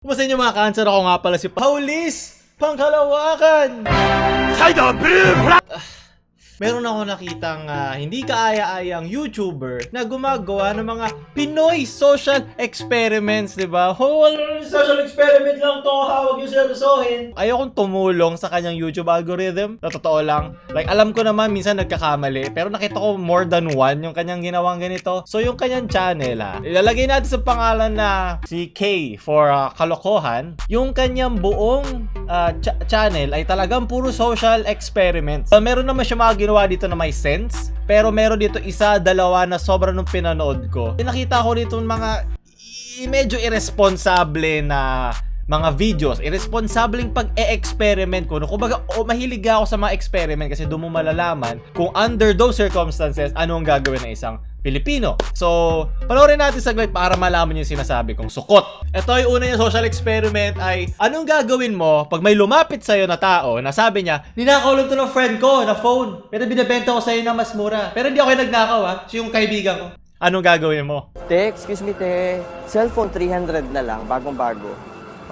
Kumusta inyo mga cancer? Ako nga pala si Paulis Pangkalawakan. Meron ako nakitang hindi kaaya-ayang YouTuber na gumagawa ng mga Pinoy social experiments, di ba? Social experiment lang to, hawag yung seryosohin. Ayokong tumulong sa kanyang YouTube algorithm. Na totoo lang. Like, alam ko naman, minsan nagkakamali. Pero nakita ko more than one yung kanyang ginawang ganito. So, yung kanyang channel, ilalagay natin sa pangalan na si K for kalokohan. Yung kanyang buong channel ay talagang puro social experiments. Meron naman siya mga ginawa dito na may sense, pero meron dito isa, dalawa na sobra nung pinanood ko. Nakita ko dito mga medyo irresponsable na mga videos, irresponsableng pag-e-experiment ko. Kumbaga, mahilig ako sa mga experiment kasi doon mo malalaman kung under those circumstances, ano ang gagawin ng isang Pilipino. So, panoorin natin saglit para malaman yung sinasabi kong sukot. Ito yung una yung social experiment ay, anong gagawin mo pag may lumapit sa'yo na tao na sabi niya, ninakaw lang to ng friend ko na phone, pero binibenta ko sa'yo na mas mura. Pero hindi ako yung nagnakaw siya yung kaibigan ko. Anong gagawin mo? Te, excuse me te, cellphone 300 na lang, bagong-bago.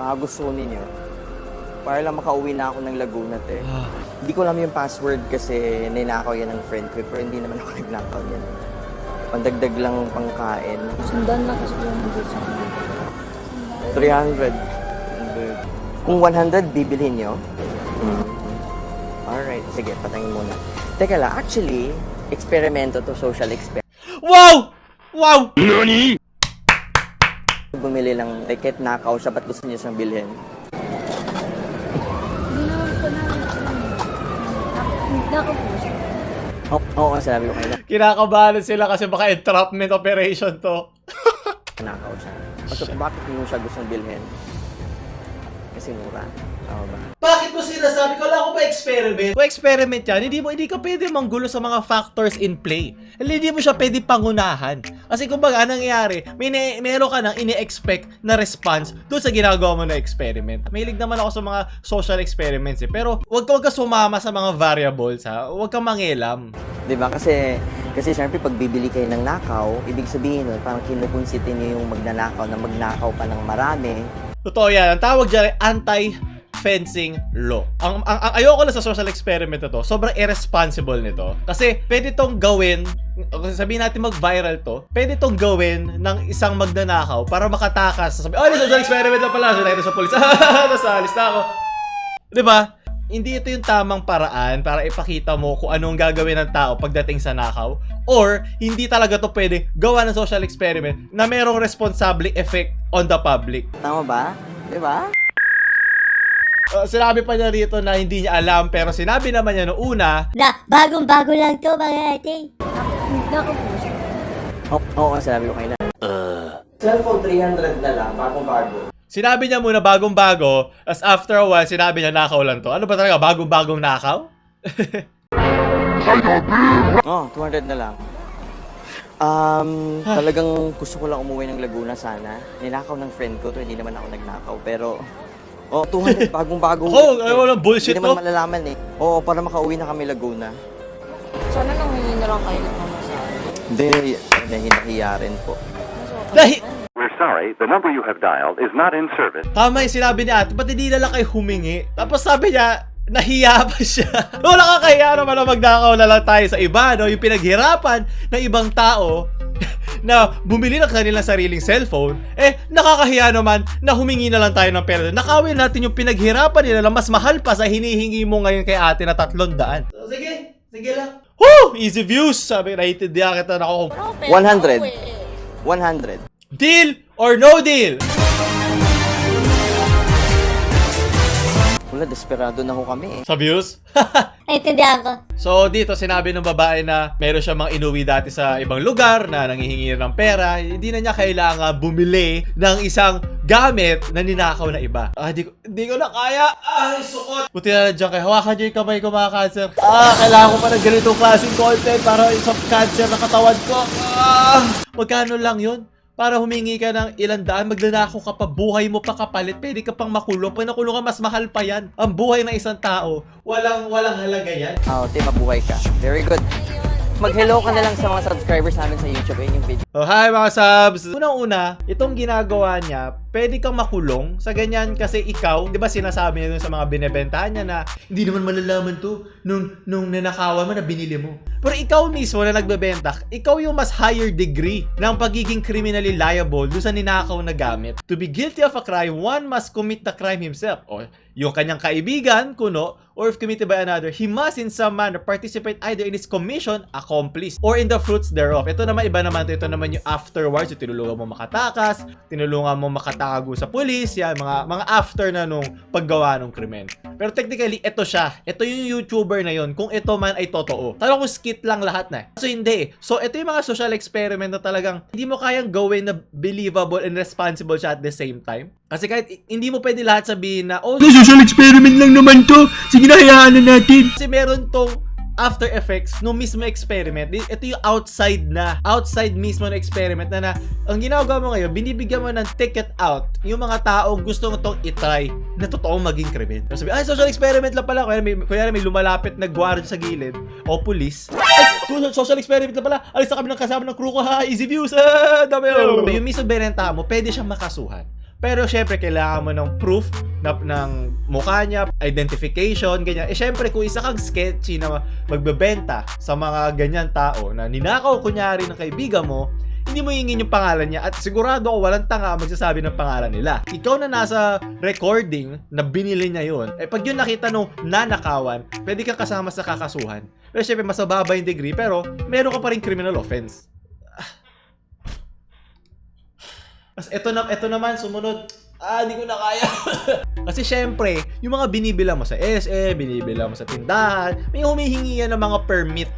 Mga gusto ninyo. Para lang makauwi na ako ng Laguna, te. Hindi ko alam yung password kasi ninakaw yan ng friend ko, pero hindi naman ako nagnakaw yan. Pandagdag lang pangkain. Sundan na kasi yung hindi sa 300. Kung 100, bibilhin nyo? Alright, sige, patayin muna. Teka lang, actually, eksperimento to, social experiment. Wow! Wow! Nani? Bumili lang, kahit nakaw siya, ba't gusto niya siyang bilhin? Hindi naman po namin nako po siya. Oo, sabi ko kayo na. Kinakabahan sila kasi baka entrapment operation to. Nakaw siya. So, bakit mo siya gustong bilhin? Kasi mura. Tama ba? Bakit mo sinasabi ko? Wala ko pa experiment. Kung experiment yan, hindi ka pwede manggulo sa mga factors in play. Hindi mo siya pwede pangunahan. Kasi kumbaga, anong nangyayari, meron ka nang ini-expect na response doon sa ginagawa mo na experiment. Mahilig naman ako sa mga social experiments pero wag ka sumama sa mga variables Huwag kang mangilam. Diba? Kasi syempre pag bibili kayo ng nakaw, ibig sabihin nun, parang kinukunsitin niyo yung magnanakaw na magnakaw pa ng marami. Totoo yan. Ang tawag dyan ay anti-fencing law. Ang ayoko lang sa social experiment na to, sobrang irresponsible nito. Kasi pwede tong gawin, sabihin natin mag-viral to, pwede tong gawin ng isang magnanakaw para makatakas. Sabi, social experiment lang pala. So, tayo sa polis. Nasalis na ako. Diba? Hindi ito yung tamang paraan para ipakita mo kung anong gagawin ng tao pagdating sa nakaw. Or, hindi talaga to pwede gawa ng social experiment na merong responsable effect on the public. Tama ba? Diba? Sinabi pa niya rito na hindi niya alam pero sinabi naman niya noong una Na, bagong-bago lang to mga ate. Nako po siya. Oo, sabi ko kayo na. Cellphone 300 na lang, bagong-bago. sinabi niya muna bagong-bago, as after a while sinabi niya nakaw lang to. Ano ba talaga? Bagong-bagong nakaw? 200 na lang. Talagang gusto ko lang umuwi ng Laguna sana. Ninakaw ng friend ko to, hindi naman ako nagnakaw. Pero, 200, bagong-bago. Ayaw lang, bullshit Hindi naman to. malalaman eh. Oo, para makauwi na kami Laguna. Sana nang hingi na lang kayo ng mamasahe. Hindi, nahiya rin po. We're sorry, the number you have dialed is not in service. Tama yung sinabi niya ate, ba't hindi na lang kayo humingi? Tapos sabi niya, nahiya pa siya. Wala kakahiya naman na magnakaw na lang tayo sa iba, no? Yung pinaghirapan ng ibang tao na bumili ng kanilang sariling cellphone, nakakahiya naman na humingi na lang tayo ng pera. Nakawin natin yung pinaghirapan nila na mas mahal pa sa hinihingi mo ngayon kay ate na 300. So, sige lang. Woo! Easy views! Sabi, naiintindihan kita na ako. 100. 100. Deal or no deal? Wala, desperado na ho kami eh. Sa views? Naintindihan ko. So dito sinabi ng babae na meron siya mga inuwi dati sa ibang lugar na nanghihingi ng pera, hindi na niya kailangan bumili ng isang gamit na ninakaw na iba. Di ko na kaya. Ay, sukot. Buti na dyan kayo. Hawakan niyo yung kamay ko mga cancer. Kailangan ko pa ng ganitong klaseng content para sa cancer na katawan ko. Magkano lang yun? Para humingi ka ng ilang daan, magnanakaw ka pa, buhay mo pa kapalit, pwede ka pang makulong. Pag nakulong ka, mas mahal pa yan. Ang buhay ng isang tao, walang halaga yan. Te, mabuhay ka. Very good. Mag-hello ka na lang sa mga subscribers namin sa YouTube. Yun yung video. Oh, hi mga subs! Unang-una, itong ginagawa niya, pwede kang makulong sa ganyan kasi ikaw, di ba sinasabi niya dun sa mga binebentahan niya na hindi naman malalaman to nung nanakawan mo na binili mo. Pero ikaw mismo na nagbebenta, ikaw yung mas higher degree ng pagiging criminally liable dun sa ninakaw na gamit. To be guilty of a crime, one must commit the crime himself. O yung kanyang kaibigan, kuno, or if committed by another, he must in some manner participate either in its commission, accomplice, or in the fruits thereof. Ito naman, iba naman ito naman yung afterwards, yung tinulungan mo makatakas, tinulungan mo makatago sa pulis, yan, mga after na nung paggawa ng krimen. Pero technically, ito siya. Ito yung YouTuber na yun, kung ito man ay totoo. Talo ko skit lang lahat na. So hindi. So ito yung mga social experiment na talagang hindi mo kayang gawin na believable and responsible siya at the same time. Kasi kahit hindi mo pwede lahat sabihin na, oh, social experiment lang naman to. Sige na, hayaan na natin. kasi meron tong after effects no mismo experiment. Ito yung outside mismo na experiment na ang ginagawa mo ngayon, binibigyan mo ng ticket out yung mga tao gusto mo itong itry na totoong maging krimen. So sabi, ay, social experiment lang pala. Kaya may lumalapit na guard sa gilid o pulis. Ay, social experiment lang pala. Alis na kami ng kasama ng crew ko, ha, easy views, ha, dami. Yung mismo binenta mo, pwede siyang makasuhan. Pero syempre, kailangan mo ng proof ng mukha niya, identification, ganyan. Eh syempre, kung isa kang sketchy na magbebenta sa mga ganyan tao na ninakaw kunyari ng kaibigan mo, hindi mo hingin yung pangalan niya at sigurado ako walang tanga magsasabi ng pangalan nila. Ikaw na nasa recording na binili niya yun, eh pag yun nakita nung nanakawan, pwede kang kasama sa kakasuhan. Pero syempre, mas mababa yung degree, pero meron ka pa rin criminal offense. Ito naman, sumunod. Hindi ko na kaya. Kasi syempre, yung mga binibilang mo sa SM, binibilang mo sa tindahan, may humihingi yan ng mga permit.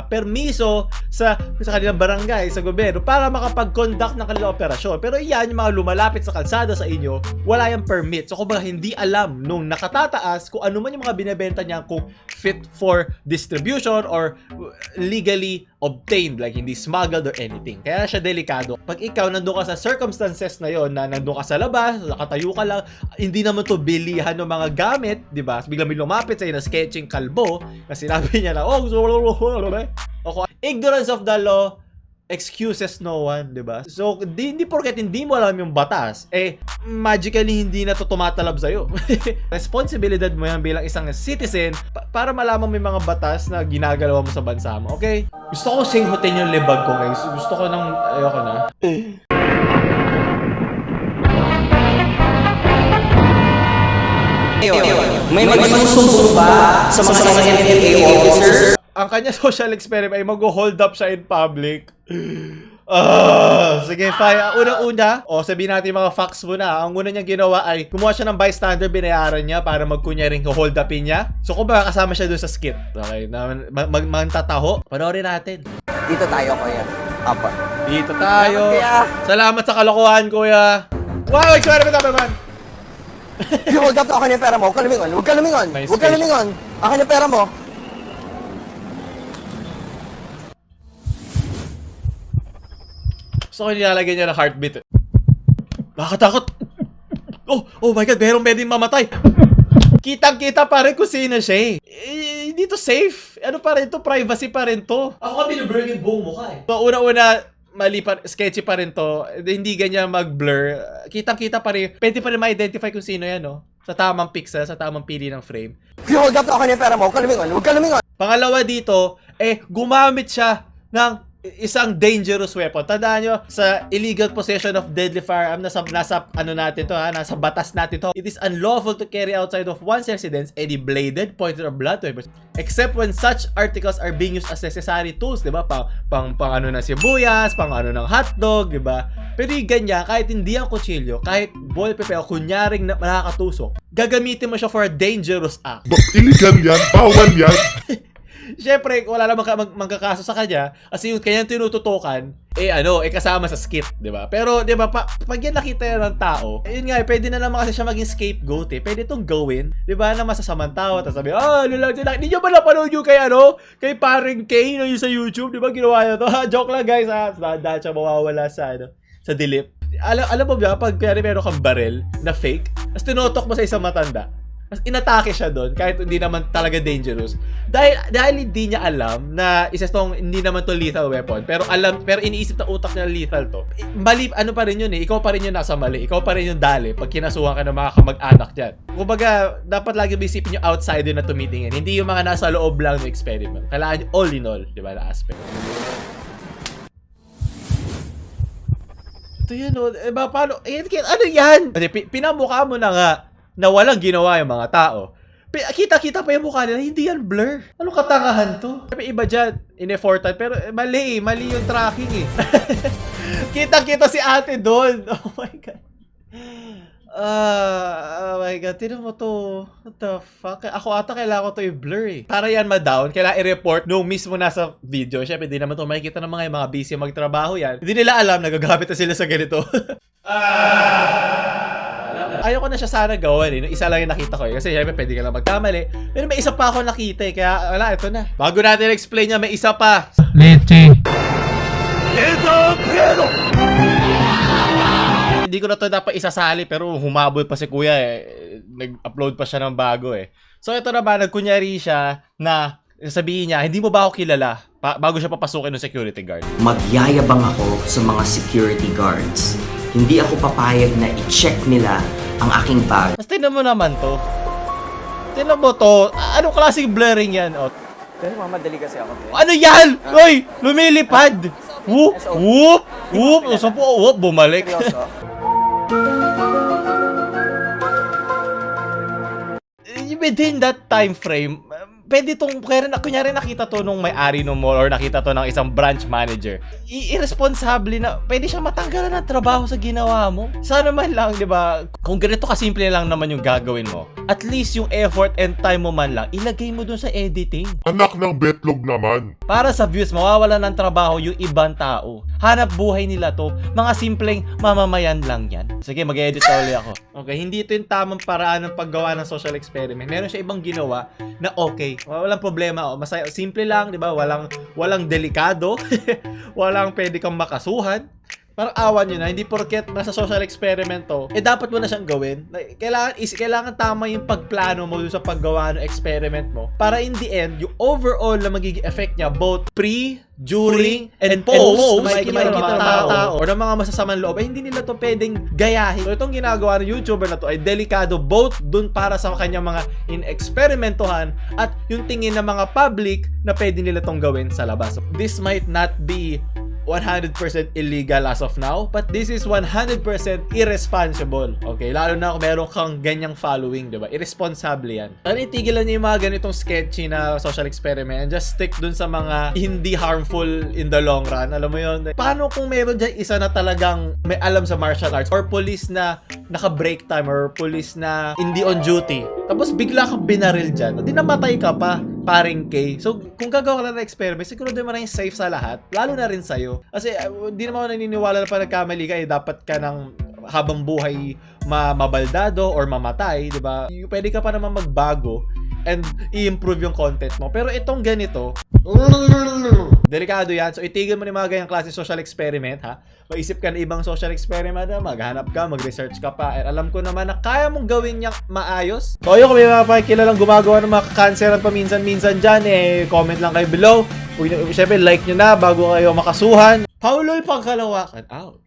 Permiso sa kanilang barangay, sa gobyerno, para makapag-conduct ng kanilang operasyon. Pero yan, yung mga lumalapit sa kalsada sa inyo, wala yung permit. So kumbaga, hindi alam nung nakatataas kung ano man yung mga binebenta niya, kung fit for distribution or legally obtained, like hindi smuggled or anything. Kaya siya delikado. Pag ikaw nandun ka sa circumstances na yon, na nandun ka sa labas, nakatayo ka lang, hindi naman to bilihan ng mga gamit, di ba? Biglang may lumapit sa'yo na sketching kalbo, kasi sinabi niya na, okay. Ignorance of the law excuses no one, di ba? So, hindi porket hindi mo alam yung batas, eh, magically hindi na to tumatalab sa'yo. Responsibilidad mo yan bilang isang citizen para malaman mo yung mga batas na ginagalawa mo sa bansa mo, okay? Gusto ko singhutin yung libag ko, guys. Gusto ko nang, ayoko na. May magsusumbong ba sa mga NMA officers? Ang kanya social experiment ay mag-hold up siya in public. Sige, fine. Una-una, sabihin natin mga facts muna. Ang una niyang ginawa ay kumuha siya ng bystander, binayaran niya para magkunyaring hold upin niya. So kung baka kasama siya doon sa skit. Okay, magtataho. Panoorin natin. Dito tayo, kuya. Apa. Dito tayo. Salamat, kuya. Salamat sa kalokohan, kuya. Wow, experiment naman. Hold up, akin yung pera mo. Huwag ka lumingon. Huwag ka lumingon. Nice Huwag ka lumingon. Akin yung pera mo. So, nilalagay niya ng heartbeat. Nakakatakot. Oh my God, merong pwedeng mamatay. Kitang-kita pa rin kung sino siya eh. Hindi to safe. Ano pa rin to? Privacy pa rin to. Ako ka binablur yung buong mukha eh. So, una-una, mali pa, sketchy pa rin to. Hindi ganyan mag-blur. Kitang-kita pa rin. Pwede pa rin ma-identify kung sino yan, no? Sa tamang pixel, sa tamang pili ng frame. Hold up, akin yung pera mo. Huwag ka lumingon. Huwag ka lumingon. Pangalawa dito, gumamit siya ng isang dangerous weapon. Tandaan nyo, sa illegal possession of deadly firearm, nasa ano natin to, nasa batas natin to. It is unlawful to carry outside of one's residence any bladed, pointed, or blunt weapons, except when such articles are being used as necessary tools, di ba? Pang ano ng sibuyas, pang ano ng hotdog, di ba? Pero yung ganyan, kahit hindi ang kutsilyo, kahit ball pepper, kunyaring nakakatusok, gagamitin mo siya for a dangerous act. Illegal yan, bawal yan. Siyempre, wala namang magkakaso sa kanya kasi yung kanyang tinututukan, kasama sa skit, di ba? Pero, di ba, pag yan nakita yan ng tao, yun nga, pwede na naman kasi siya maging scapegoat eh. Pwede itong gawin, di ba, na masasamang tao, tapos sabi, hindi nyo ba napanood yung kay paring Kane yung sa YouTube, di ba, ginawa niya to? Joke lang, guys, dahil siya mawawala sa dilip. Alam mo ba, pag kaya meron kang barel na fake, tapos tinutok mo sa isang matanda, Mas inatake siya doon kahit hindi naman talaga dangerous. Dahil hindi niya alam na isa tong hindi naman to lethal weapon, pero iniisip na utak niya lethal to. Mali, ano pa rin yun eh, ikaw pa rin yung nasa mali, ikaw pa rin yung dali pag kinasuhan ka ng mga kamag-anak diyan. Kumbaga, dapat lagi isipin yung outsider na tumitingin, hindi yung mga nasa loob lang ng experiment. Kailangan all in all, di ba, na aspect. Ito yan, o. Eh, ba, paano? Ano yan? Kasi pinamukha mo na nga na walang ginawa yung mga tao. Kita-kita pa yung mukha nila, hindi yan blur. Ano katangahan to? May iba dyan, in-effortan, pero mali yung tracking eh. Kita-kita si ate doon. Oh my God. Oh my God, tinan mo to. What the fuck? Ako ata kailangan ko to i-blur eh. Para yan ma-down, kailangan i-report nung mismo nasa video. Siyempre, di naman to makikita ng mga busy magtrabaho yan. Hindi nila alam, nagagamit na sila sa ganito. Ayoko na siya sana gawin eh. Nung isa lang yung nakita ko eh. Kasi syempre, pwede ka lang magkamali. Pero may isa pa ako nakita eh. Kaya wala, ito na. Bago natin explain niya, may isa pa. Leche. Hindi ko na to dapat isasali pero humabol pa si kuya eh. Nag-upload pa siya ng bago eh. So ito na ba, nagkunyari siya na sabihin niya, hindi mo ba ako kilala? Bago siya papasukin ng security guard. Magyayabang ako sa mga security guards. Hindi ako papayag na i-check nila ang aking bag. Tapos tinan mo naman to. Tinan mo to. Anong klaseng blurring yan? Oh. Pero mamadali kasi ako. Ano yan? Uy! Lumilipad! Whoop! Whoop! Whoop! Whoop! Bumalik. Seryoso? Within that time frame, pwede itong, kunyari nakita to nung may-ari ng mall or nakita to ng isang branch manager. Irresponsable na, pwede siya matanggalan ng trabaho sa ginawa mo. Sana man lang, di ba, kung ganito kasimple lang naman yung gagawin mo, at least yung effort and time mo man lang, ilagay mo dun sa editing. Anak ng betlog naman. Para sa views, mawawala ng trabaho yung ibang tao. Hanap buhay nila to. Mga simpleng mamamayan lang yan. Sige, mag-edit ulit ako. Okay, hindi ito yung tamang paraan ng paggawa ng social experiment. Meron siya ibang ginawa na okay. Walang problema. Oh. Masaya, simple lang, di ba? Walang delikado. Walang pwede kang makasuhan. Parang awan nyo na, hindi porket nasa social experiment to, dapat mo na siyang gawin. Like, kailangan tama yung pagplano mo dun sa paggawa ng experiment mo para in the end, yung overall na magiging effect niya, both pre, during, and post, na makikita ng mga tao or ng mga masasamang loob, hindi nila to pwedeng gayahin. So, itong ginagawa ng YouTuber na to ay delikado both dun para sa kanyang mga in-experimentohan at yung tingin ng mga public na pwede nila tong gawin sa labas. So, this might not be 100% illegal as of now, but this is 100% irresponsible. Okay? Lalo na kung meron kang ganyang following, diba? Irresponsible yan. Ano, itigilan niyo yung mga ganitong sketchy na social experiment and just stick dun sa mga hindi harmful in the long run. Alam mo yun? Paano kung meron dyan isa na talagang may alam sa martial arts or police na naka-break time or police na hindi on duty, tapos bigla kang binaril dyan, di namatay ka pa, paring K. So, kung gagawa ka lang ng experiment, siguro din maraming safe sa lahat, lalo na rin sa'yo. Kasi, di naman ako naniniwala na pa nagkamali ka, dapat ka ng habang buhay mabaldado or mamatay, di ba? Pwede ka pa naman magbago and i-improve yung content mo. Pero itong ganito, delikado yan. So, itigil mo ni mga ganyang klase social experiment, ha? Maisip ka na ibang social experiment, ha? Maghanap ka, mag-research ka pa. And alam ko naman na kaya mong gawin niyang maayos. So, yun, kung may mga pakikilalang gumagawa ng mga kanseran paminsan-minsan dyan, comment lang kayo below. Siyempre, like nyo na bago kayo makasuhan. Paulol pang kalawakan. Ouch.